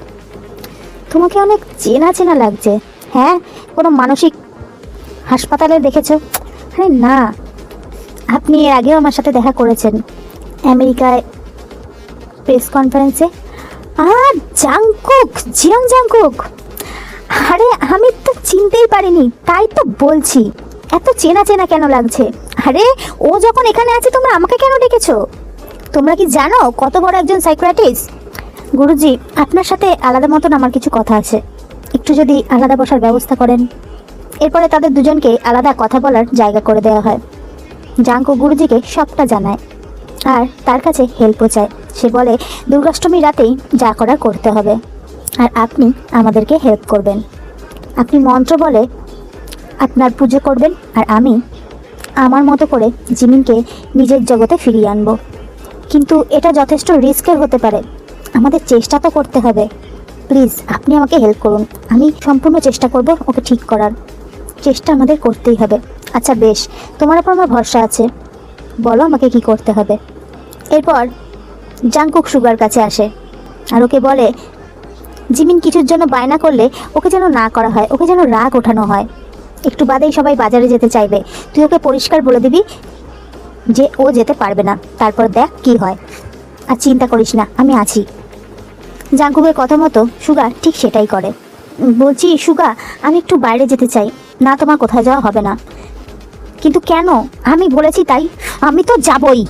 তোমাকে অনেক চেনা চেনা লাগছে। হ্যাঁ, কোনো মানসিক হাসপাতালে দেখেছো? আরে না, আপনি এর আগেও আমার সাথে দেখা করেছেন আমেরিকায় প্রেস কনফারেন্সে। আর জাংকুক, জিয়ং জাংকুক? আরে আমি তো চিনতেই পারিনি, তাই তো বলছি এত চেনা চেনা কেন লাগছে। আরে ও যখন এখানে আছে তোমরা আমাকে কেন ডেকেছো? তোমরা কি জানো কত বড় একজন সাইকিয়াট্রিস্ট? গুরুজি, আপনার সাথে আলাদা মতন আমার কিছু কথা আছে, একটু যদি আলাদা বসার ব্যবস্থা করেন। এরপরে তাদের দুজনকে আলাদা কথা বলার জায়গা করে দেওয়া হয়। জাংকুক গুরুজিকে সবটা জানায় আর তার কাছে হেল্পও চায়। সে বলে দুর্গাষ্টমীর রাতেই যা করার করতে হবে, আর আপনি আমাদেরকে হেল্প করবেন। আপনি মন্ত্র বলে আপনার পুজো করবেন, আর আমি আমার মতো করে জিমিনকে নিজের জগতে ফিরিয়ে আনবো। কিন্তু এটা যথেষ্ট রিস্কের হতে পারে, আমাদের চেষ্টা তো করতে হবে। প্লিজ আপনি আমাকে হেল্প করুন, আমি সম্পূর্ণ চেষ্টা করব ওকে ঠিক করার। চেষ্টা আমাদের করতেই হবে। আচ্ছা বেশ, তোমার উপর আমার ভরসা আছে, বলো আমাকে কি করতে হবে। এরপর জাংকুক সুগার কাছে আসে আর ওকে বলে জিমিন কিছুর জন্য বায়না করলে ওকে যেন না করা হয়, ওকে যেন রাগ ওঠানো হয়। একটু বাদেই সবাই বাজারে যেতে চাইবে, তুই ওকে পরিষ্কার বলে দিবি যে ও যেতে পারবে না, তারপর দেখ কি হয়। আর চিন্তা করিস না, আমি আছি। জাংকুকের কথা মতো সুগা ঠিক সেটাই করে। বলছি সুগা, আমি একটু বাইরে যেতে চাই। না, তোমার কোথাও যাওয়া হবে না। কিন্তু কেন? আমি বলেছি তাই, আমি তো যাবই।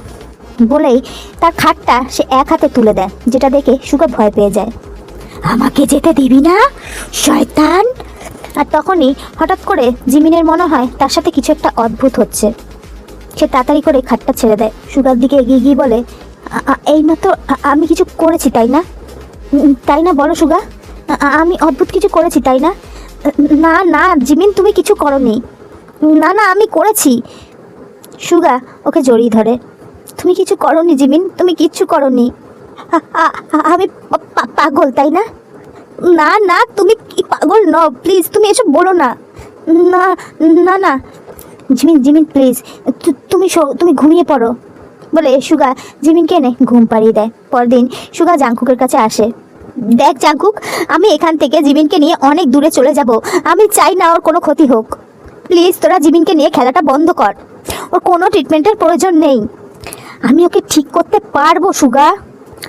বলেই তার খাটটা সে এক হাতে তুলে দেয়, যেটা দেখে সুগা ভয় পেয়ে যায়। আমাকে যেতে দিবি না শয়তান! আর তখনই হঠাৎ করে জিমিনের মনে হয় তার সাথে কিছু একটা অদ্ভুত হচ্ছে। সে তাড়াতাড়ি করে খাটটা ছেড়ে দেয়, সুগার দিকে এগিয়ে গিয়ে বলে এইমাত্র আমি কিছু করেছি তাই না? তাই না বলো সুগা, আমি অদ্ভুত কিছু করেছি তাই না? না না জিমিন, তুমি কিছু করনি। না না আমি করেছি। সুগা ওকে জড়িয়ে ধরে। তুমি কিছু করনি জিমিন, তুমি কিচ্ছু করনি। আমি পাগল তাই না? না না তুমি কি পাগল নও, প্লিজ তুমি এসব বলো না। না না না জিমিন, জিমিন প্লিজ, তুমি ঘুমিয়ে পড়ো। বলে সুগা জিমিনকে এনে ঘুম পাড়িয়ে দেয়। পরদিন সুগা জাংকুকের কাছে আসে। দেখ জাংকুক, আমি এখান থেকে জিমিনকে নিয়ে অনেক দূরে চলে যাব। আমি চাই না ওর কোনো ক্ষতি হোক। প্লিজ তোরা জিমিনকে নিয়ে খেলাটা বন্ধ কর, ওর কোনো ট্রিটমেন্টের প্রয়োজন নেই। আমি ওকে ঠিক করতে পারবো সুগা,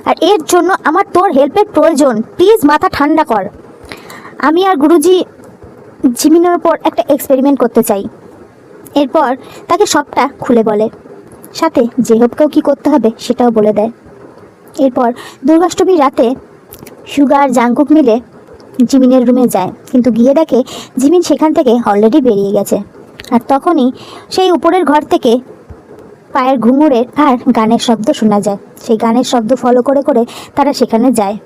আর এর জন্য আমার তোর হেল্পের প্রয়োজন। প্লিজ মাথা ঠান্ডা কর। আমি আর গুরুজি জিমিনের ওপর একটা এক্সপেরিমেন্ট করতে চাই। এরপর তাকে সবটা খুলে বলে, সাথে জেহবকেও কী করতে হবে সেটাও বলে দেয়। এরপর দুর্গাষ্টমীর রাতে সুগা আর জাংকুক মিলে জিমিনের রুমে যায়, কিন্তু গিয়ে দেখে জিমিন সেখান থেকে অলরেডি বেরিয়ে গেছে। আর তখনই সেই উপরের ঘর থেকে পায়ের ঘুঙুরের আর গানের শব্দ শোনা যায়। সেই গানের শব্দ ফলো করে করে তারা সেখানে যায়,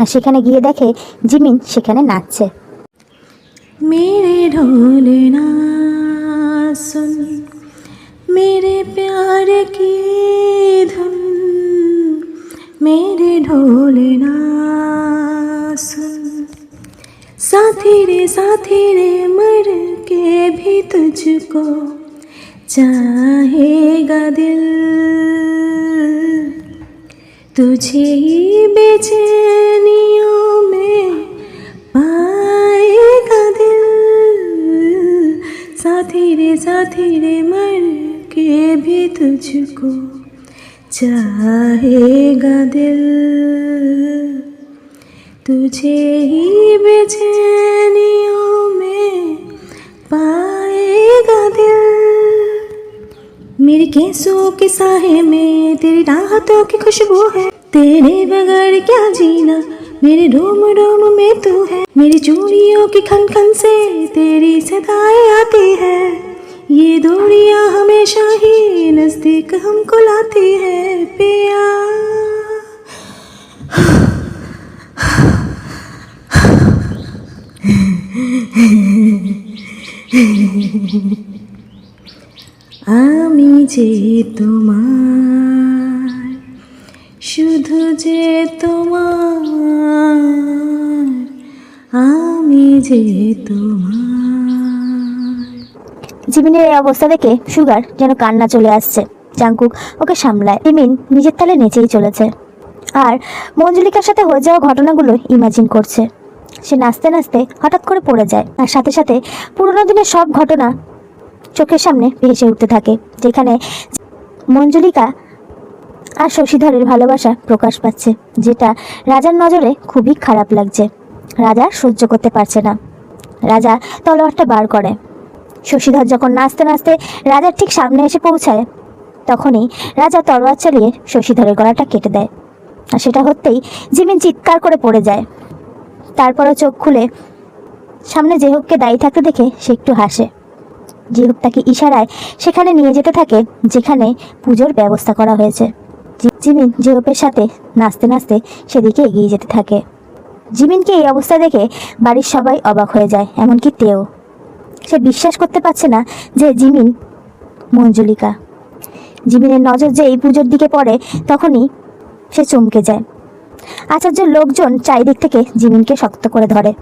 আর সেখানে গিয়ে দেখে জিমিন সেখানে নাচছে। मेरे ढोलना सुन, मेरे प्यार की धुन, मेरे ढोलना सुन। साथी रे मर के भी तुझको चाहेगा दिल, तुझे ही बेचैनियों में पाएगा दिल। साथी रे मर के भी तुझको चाहेगा दिल, तुझे ही बेचैनियों में पाएगा दिल। मेरे केसों के साहे में तेरी राहतों की खुशबू है, तेरे बगैर क्या जीना, मेरे रोम रोम में तू है। मेरी चूड़ियों की खन खन से तेरी सदाएं आती है, ये दूरियां हमेशा ही नजदीक हमको लाती है पिया। আমি যে তোমার, শুধু যে তোমার, আমি যে তোমার। জিমিনের এই অবস্থা দেখে সুগার যেন কান্না চলে আসছে। জাংকুক ওকে সামলায়। জিমিন নিজের তালে নেচেই চলেছে, আর মঞ্জুলিকার সাথে হয়ে যাওয়া ঘটনাগুলো ইমাজিন করছে। সে নাচতে নাচতে হঠাৎ করে পড়ে যায়, আর সাথে সাথে পুরোনো দিনের সব ঘটনা চোখের সামনে ভেসে উঠতে থাকে, যেখানে মঞ্জুলিকা আর শশীধরের ভালোবাসা প্রকাশ পাচ্ছে, যেটা রাজার নজরে খুবই খারাপ লাগছে। রাজা সহ্য করতে পারছে না। রাজা তলোয়ারটা বার করে। শশীধর যখন নাচতে নাচতে রাজার ঠিক সামনে এসে পৌঁছায়, তখনই রাজা তলোয়ার চালিয়ে শশীধরের গলাটা কেটে দেয়। আর সেটা হতেই জিমিন চিৎকার করে পড়ে যায়। তারপরে চোখ খুলে সামনে জেহবকে দাঁড়িয়ে থাকতে দেখে সে একটু হাসে। জেহব তাকে ইশারায় সেখানে নিয়ে যেতে থাকে যেখানে পুজোর ব্যবস্থা করা হয়েছে। জিমিন জেহবের সাথে নাচতে নাচতে সেদিকে এগিয়ে যেতে থাকে। জিমিনকে এই অবস্থা দেখে বাড়ির সবাই অবাক হয়ে যায়, এমনকি তেও। সে বিশ্বাস করতে পারছে না যে জিমিন মঞ্জুলিকা। জিমিনের নজর যে এই পুজোর দিকে পড়ে তখনই সে চমকে যায়। আচার্যের লোকজন চারিদিক থেকে জিমিনকে শক্ত করে ধরে।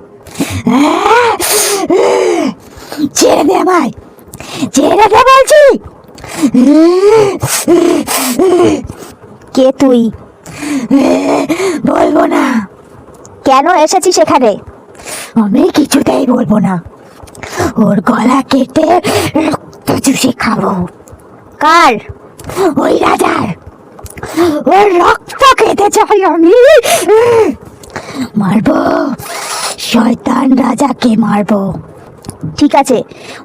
ছেড়ে দে আমায়, ছেড়ে দে বলছি। কে তুই? বলবো না। কেন এসেছি সেখানে? আমি কিছুতেই বলবো না। ওর গলা কেটে রক্ত চুষে খাবো। কার? ওই রাজার। ওর রক্ত খেতে চাই আমি। মারবো, শয়তান রাজাকে মারবো। ঠিক আছে,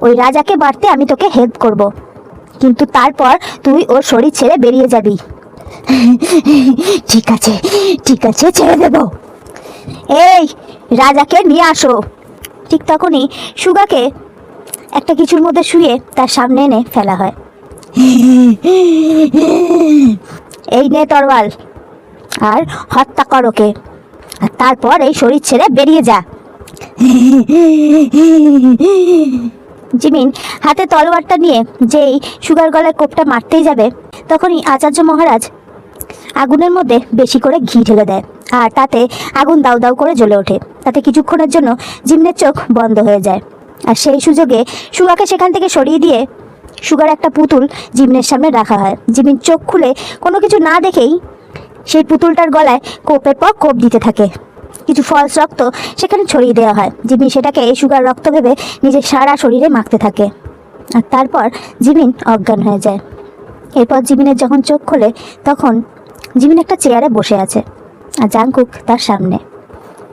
ওই রাজাকে মারতে আমি তোকে হেল্প করব, কিন্তু তারপর তুই ওর শরীর ছেড়ে বেরিয়ে যাবি। ঠিক আছে, ঠিক আছে, ছেড়ে দেব। এই রাজাকে নিয়ে আসো। ঠিক তখনই সুগাকে একটা কিছুর মধ্যে শুয়ে তার সামনে এনে ফেলা হয়। এই নে তরোয়াল, আর হত্যা কর ওকে, আর তারপর এই শরীর ছেড়ে বেরিয়ে যা। জিমিন হাতে তলোয়ারটা নিয়ে যেই সুগার গলায় কোপটা মারতেই যাবে, তখনই আচার্য মহারাজ আগুনের মধ্যে বেশি করে ঘি ঢেলে দেয়, আর তাতে আগুন দাউ দাউ করে জ্বলে ওঠে। তাতে কিছুক্ষণের জন্য জিমিনের চোখ বন্ধ হয়ে যায়, আর সেই সুযোগে সুগাকে সেখান থেকে সরিয়ে দিয়ে সুগার একটা পুতুল জিমিনের সামনে রাখা হয়। জিমিন চোখ খুলে কোনো কিছু না দেখেই সেই পুতুলটার গলায় কোপের পর কোপ দিতে থাকে। কিছু ফলস রক্ত সেখানে ছড়িয়ে দেওয়া হয়। জিমিন সেটাকে সুগার রক্ত ভেবে নিজের সারা শরীরে মাখতে থাকে, আর তারপর জিমিন অজ্ঞান হয়ে যায়। এরপর জিমিনের যখন চোখ খোলে তখন জিমিন একটা চেয়ারে বসে আছে, আর জাংকুক তার সামনে।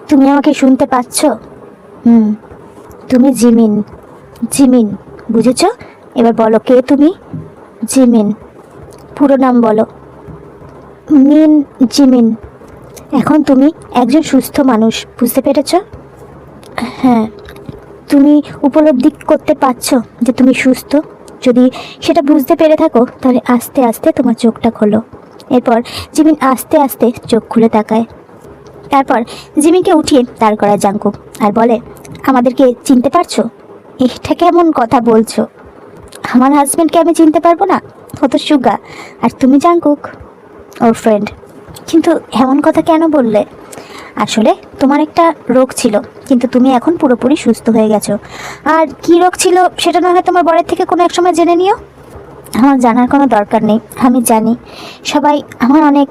তুমি আমাকে শুনতে পাচ্ছ? তুমি জিমিন। জিমিন, বুঝেছ? এবার বলো, কে তুমি? জিমিন। পুরো নাম বলো। মিন জিমিন। এখন তুমি একজন সুস্থ মানুষ, বুঝতে পেরেছ? হ্যাঁ। তুমি উপলব্ধি করতে পারছো যে তুমি সুস্থ? যদি সেটা বুঝতে পেরে থাকো তাহলে আস্তে আস্তে তোমার চোখটা খোলো। এরপর জিমিন আস্তে আস্তে চোখ খুলে তাকায়। তারপর জিমিনকে উঠিয়ে দাঁড় করায় জাংকুক, আর বলে, আমাদেরকে চিনতে পারছো? এটা কেমন কথা বলছো? আমার হাজব্যান্ডকে আমি চিনতে পারবো না? ও তো সুগা, আর তুমি জাংকুক, ওর ফ্রেন্ড। কিন্তু এমন কথা কেন বললে? আসলে তোমার একটা রোগ ছিল, কিন্তু তুমি এখন পুরোপুরি সুস্থ হয়ে গেছো। আর কি রোগ ছিল সেটা না হয় তোমার বরের থেকে কোনো এক সময় জেনে নিও। আমার জানার কোনো দরকার নেই। আমি জানি সবাই আমার অনেক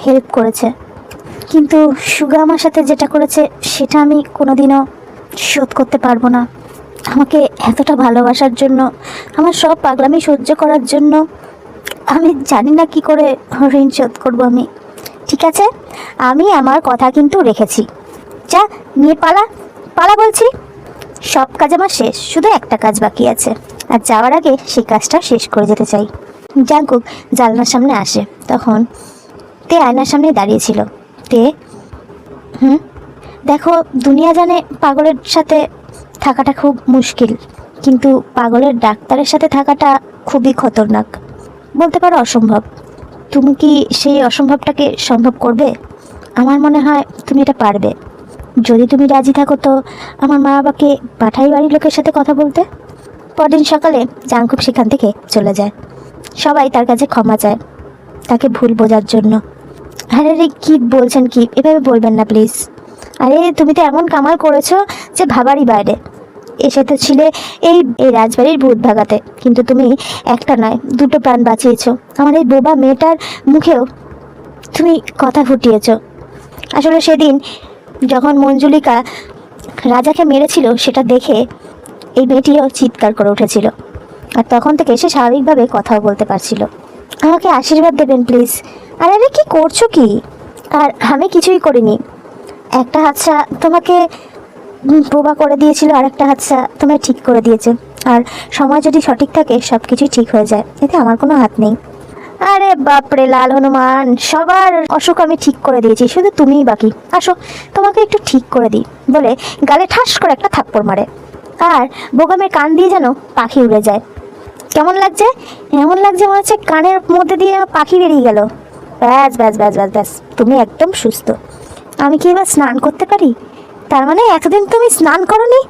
হেল্প করেছে, কিন্তু সুগা আমার সাথে যেটা করেছে সেটা আমি কোনোদিনও শোধ করতে পারবো না। আমাকে এতটা ভালোবাসার জন্য, আমার সব পাগলামি সহ্য করার জন্য আমি জানি না কি করে ঋণ শোধ করবো আমি। ঠিক আছে, আমি আমার কথা কিন্তু রেখেছি। যা, নিয়ে পালা, পালা বলছি। সব কাজ আমার শেষ, শুধু একটা কাজ বাকি আছে, আর যাওয়ার আগে সেই কাজটা শেষ করে যেতে চাই। জাংকুক জানলার সামনে আসে, তখন তে আয়নার সামনে দাঁড়িয়েছিল। তে, দেখো, দুনিয়া জানে পাগলের সাথে থাকাটা খুব মুশকিল, কিন্তু পাগলের ডাক্তারের সাথে থাকাটা খুবই খতরনাক, বলতে পারো অসম্ভব। তুমি কি সেই অসম্ভবটাকে সম্ভব করবে? আমার মনে হয় তুমি এটা পারবে। যদি তুমি রাজি থাকো তো আমার মা বাবাকে পাঠাই বাড়ির লোকের সাথে কথা বলতে। পরদিন সকালে জাংকুক সেখান থেকে চলে যায়। সবাই তার কাছে ক্ষমা চায় তাকে ভুল বোঝার জন্য। আরে রে, কী বলছেন, কি এভাবে বলবেন না প্লিজ। আরে তুমি তো এমন কামাল করেছো যে ভাবারই বাইরে। এসে তো ছিলে এই রাজবাড়ির ভূত ভাগাতে, কিন্তু তুমি একটা নয় দুটো প্রাণ বাঁচিয়েছো। আমার এই বোবা মেয়েটার মুখেও তুমি কথা ফুটিয়েছ। আসলে সেদিন যখন মঞ্জুলিকা রাজাকে মেরেছিল সেটা দেখে এই মেয়েটিও চিৎকার করে উঠেছিল, আর তখন থেকে সে স্বাভাবিকভাবে কথাও বলতে পারছিল। আমাকে আশীর্বাদ দেবেন প্লিজ। আরে আরে, কী করছো কি? আর আমি কিছুই করিনি। একটা হাতছা তোমাকে বোবা করে দিয়েছিল, আর একটা হাতছা তোমায় ঠিক করে দিয়েছে। আর সময় যদি সঠিক থাকে সব কিছুই ঠিক হয়ে যায়, এতে আমার কোনো হাত নেই। আরে বাপরে লাল হনুমান, সবার অসুখ আমি ঠিক করে দিয়েছি, শুধু তুমিই বাকি। আসো তোমাকে একটু ঠিক করে দিই বলে গালে ঠাস করে একটা থাপ্পড় মারে, আর বোগামের কান দিয়ে যেন পাখি উড়ে যায়। কেমন লাগছে? এমন লাগছে মনে হচ্ছে কানের মধ্যে দিয়ে পাখি বেরিয়ে গেল। ব্যাস ব্যাস ব্যাস ব্যাস ব্যাস, তুমি একদম সুস্থ। আমি কি এবার স্নান করতে পারি? তার মানে এতদিন তুমি স্নান করনি?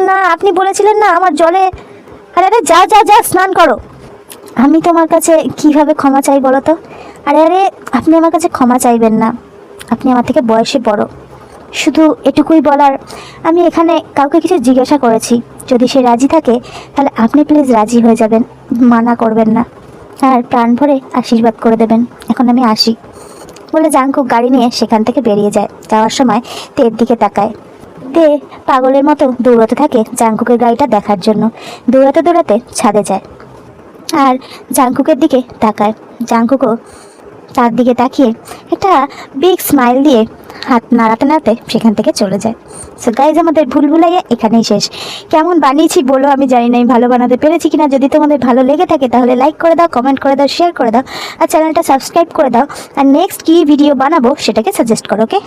না, আপনি বলেছিলেন না আমার জলে। আরে আরে, যাও যাও যাও, স্নান করো। আমি তোমার কাছে কিভাবে ক্ষমা চাই বলো তো? আরে আরে, আপনি আমার কাছে ক্ষমা চাইবেন না, আপনি আমার থেকে বয়সে বড়। শুধু এটুকুই বলার, আমি এখানে কাউকে কিছু জিজ্ঞাসা করেছি, যদি সে রাজি থাকে তাহলে আপনি প্লিজ রাজি হয়ে যাবেন, মানা করবেন না, আর প্রাণ ভরে আশীর্বাদ করে দেবেন। এখন আমি আসি বলে জাংকুক গাড়ি নিয়ে সেখান থেকে বেরিয়ে যায়। যাওয়ার সময় তের দিকে তাকায়। তে পাগলের মতো দৌড়াতে থাকে জাংকুকের গাড়িটা দেখার জন্য। দৌড়াতে দৌড়াতে ছাদে যায় আর জাংকুকের দিকে তাকায়। জাংকুকও তার দিকে তাকিয়ে একটা বিগ স্মাইল দিয়ে হাত নাড়াতে নাড়াতে সেখান থেকে চলে যায়। সো গাইজ, আমাদের ভুলভুলাইয়া এখানেই শেষ। কেমন বানিয়েছি বলো, আমি জানি না আমি ভালো বানাতে পেরেছি কিনা। যদি তোমাদের ভালো লেগে থাকে তাহলে লাইক করে দাও, কমেন্ট করে দাও, শেয়ার করে দাও, আর চ্যানেলটা সাবস্ক্রাইব করে দাও। আর নেক্সট কী ভিডিও বানাবো সেটাকে সাজেস্ট করো। ওকে,